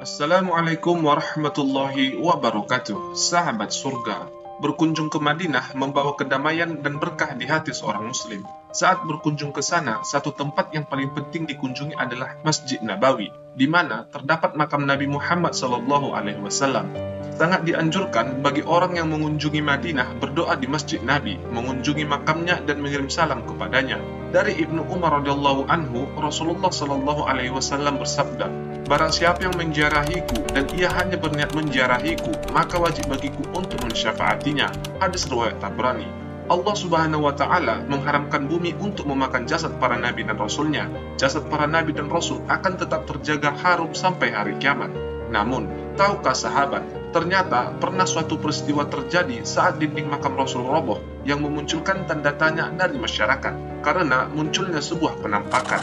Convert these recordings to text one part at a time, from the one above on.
Assalamualaikum warahmatullahi wabarakatuh. Sahabat surga, berkunjung ke Madinah membawa kedamaian dan berkah di hati seorang muslim. Saat berkunjung ke sana, satu tempat yang paling penting dikunjungi adalah Masjid Nabawi, di mana terdapat makam Nabi Muhammad SAW. Sangat dianjurkan bagi orang yang mengunjungi Madinah berdoa di Masjid Nabi, mengunjungi makamnya dan mengirim salam kepadanya. Dari Ibnu Umar radhiyallahu anhu, Rasulullah SAW bersabda, "Barang siapa yang menziarahiku dan ia hanya berniat menziarahiku, maka wajib bagiku untuk mensyafaatinya." Hadis riwayat Tabrani. Allah Subhanahu wa Ta'ala mengharamkan bumi untuk memakan jasad para nabi dan rasulnya. Jasad para nabi dan rasul akan tetap terjaga harum sampai hari kiamat. Namun, tahukah sahabat, ternyata pernah suatu peristiwa terjadi saat dinding makam Rasul roboh yang memunculkan tanda tanya dari masyarakat karena munculnya sebuah penampakan.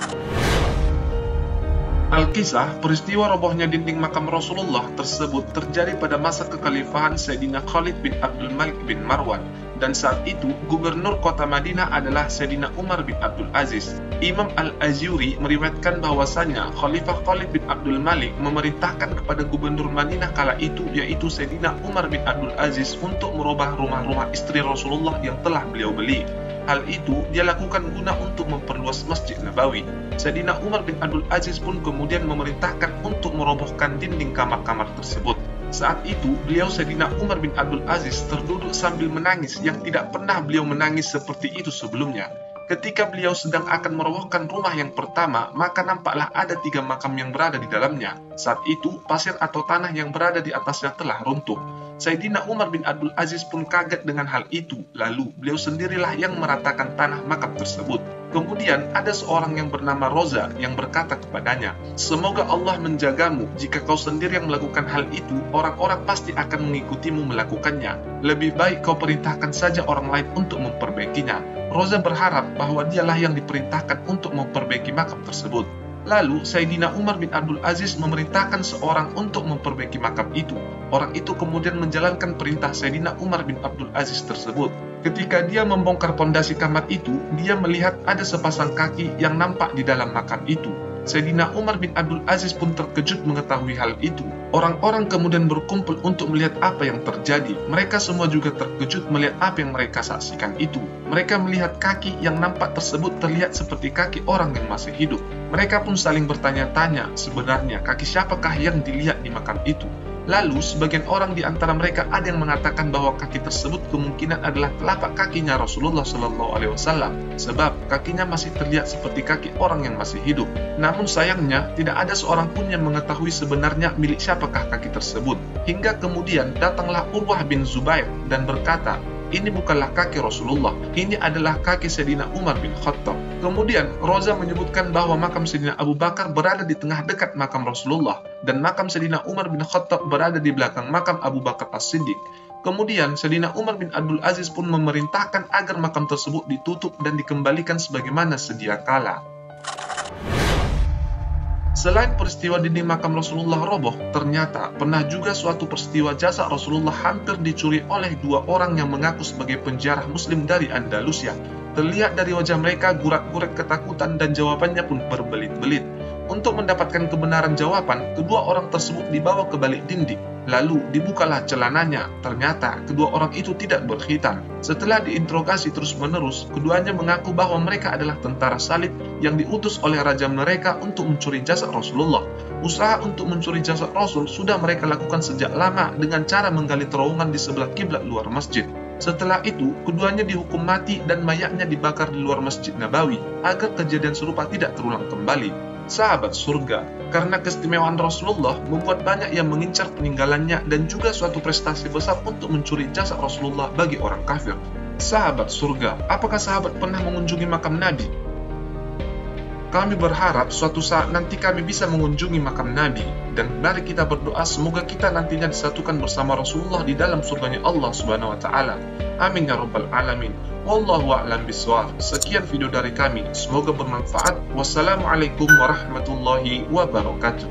Alkisah, peristiwa robohnya dinding makam Rasulullah tersebut terjadi pada masa kekhalifahan Sayyidina Khalid bin Abdul Malik bin Marwan, dan saat itu gubernur kota Madinah adalah Sayyidina Umar bin Abdul Aziz. Imam Al-Azyuri meriwayatkan bahwasanya Khalifah Khalid bin Abdul Malik memerintahkan kepada gubernur Madinah kala itu, yaitu Sayyidina Umar bin Abdul Aziz, untuk merubah rumah-rumah istri Rasulullah yang telah beliau beli. Hal itu dia lakukan guna untuk memperluas Masjid Nabawi. Sayyidina Umar bin Abdul Aziz pun kemudian memerintahkan untuk merobohkan dinding kamar-kamar tersebut. Saat itu, beliau Sayyidina Umar bin Abdul Aziz terduduk sambil menangis yang tidak pernah beliau menangis seperti itu sebelumnya. Ketika beliau sedang akan merobohkan rumah yang pertama, maka nampaklah ada 3 makam yang berada di dalamnya. Saat itu, pasir atau tanah yang berada di atasnya telah runtuh. Sayyidina Umar bin Abdul Aziz pun kaget dengan hal itu, lalu beliau sendirilah yang meratakan tanah makam tersebut. Kemudian ada seorang yang bernama Roza yang berkata kepadanya, "Semoga Allah menjagamu, jika kau sendiri yang melakukan hal itu, orang-orang pasti akan mengikutimu melakukannya. Lebih baik kau perintahkan saja orang lain untuk memperbaikinya." Roza berharap bahwa dialah yang diperintahkan untuk memperbaiki makam tersebut. Lalu Sayyidina Umar bin Abdul Aziz memerintahkan seorang untuk memperbaiki makam itu. Orang itu kemudian menjalankan perintah Sayyidina Umar bin Abdul Aziz tersebut. Ketika dia membongkar pondasi kamar itu, dia melihat ada sepasang kaki yang nampak di dalam makam itu. Sayyidina Umar bin Abdul Aziz pun terkejut mengetahui hal itu. Orang-orang kemudian berkumpul untuk melihat apa yang terjadi. Mereka semua juga terkejut melihat apa yang mereka saksikan itu. Mereka melihat kaki yang nampak tersebut terlihat seperti kaki orang yang masih hidup. Mereka pun saling bertanya-tanya, sebenarnya kaki siapakah yang dilihat di makam itu? Lalu, sebagian orang di antara mereka ada yang mengatakan bahwa kaki tersebut kemungkinan adalah telapak kakinya Rasulullah SAW, sebab kakinya masih terlihat seperti kaki orang yang masih hidup. Namun sayangnya, tidak ada seorang pun yang mengetahui sebenarnya milik siapakah kaki tersebut. Hingga kemudian datanglah Urwah bin Zubair dan berkata, "Ini bukanlah kaki Rasulullah, ini adalah kaki Sayyidina Umar bin Khattab." Kemudian Roza menyebutkan bahwa makam Sayyidina Abu Bakar berada di tengah dekat makam Rasulullah, dan makam Sayyidina Umar bin Khattab berada di belakang makam Abu Bakar As-Siddiq. Kemudian Sayyidina Umar bin Abdul Aziz pun memerintahkan agar makam tersebut ditutup dan dikembalikan sebagaimana sedia kala. Selain peristiwa dinding makam Rasulullah roboh, ternyata pernah juga suatu peristiwa jasad Rasulullah hampir dicuri oleh 2 orang yang mengaku sebagai penjara muslim dari Andalusia. Terlihat dari wajah mereka gurak-gurak ketakutan dan jawabannya pun berbelit-belit. Untuk mendapatkan kebenaran jawaban, kedua orang tersebut dibawa ke balik dinding. Lalu dibukalah celananya. Ternyata kedua orang itu tidak berkhitan. Setelah diinterogasi terus-menerus, keduanya mengaku bahwa mereka adalah tentara salib yang diutus oleh raja mereka untuk mencuri jasad Rasulullah. Usaha untuk mencuri jasad Rasul sudah mereka lakukan sejak lama dengan cara menggali terowongan di sebelah kiblat luar masjid. Setelah itu, keduanya dihukum mati dan mayatnya dibakar di luar Masjid Nabawi agar kejadian serupa tidak terulang kembali. Sahabat surga, karena keistimewaan Rasulullah membuat banyak yang mengincar peninggalannya dan juga suatu prestasi besar untuk mencuri jasad Rasulullah bagi orang kafir. Sahabat surga, apakah sahabat pernah mengunjungi makam Nabi? Kami berharap suatu saat nanti kami bisa mengunjungi makam Nabi, dan mari kita berdoa semoga kita nantinya disatukan bersama Rasulullah di dalam surganya Allah Subhanahu wa Ta'ala. Amin ya rabbal alamin. Wallahu a'lam bishawab. Sekian video dari kami, semoga bermanfaat. Wassalamualaikum warahmatullahi wabarakatuh.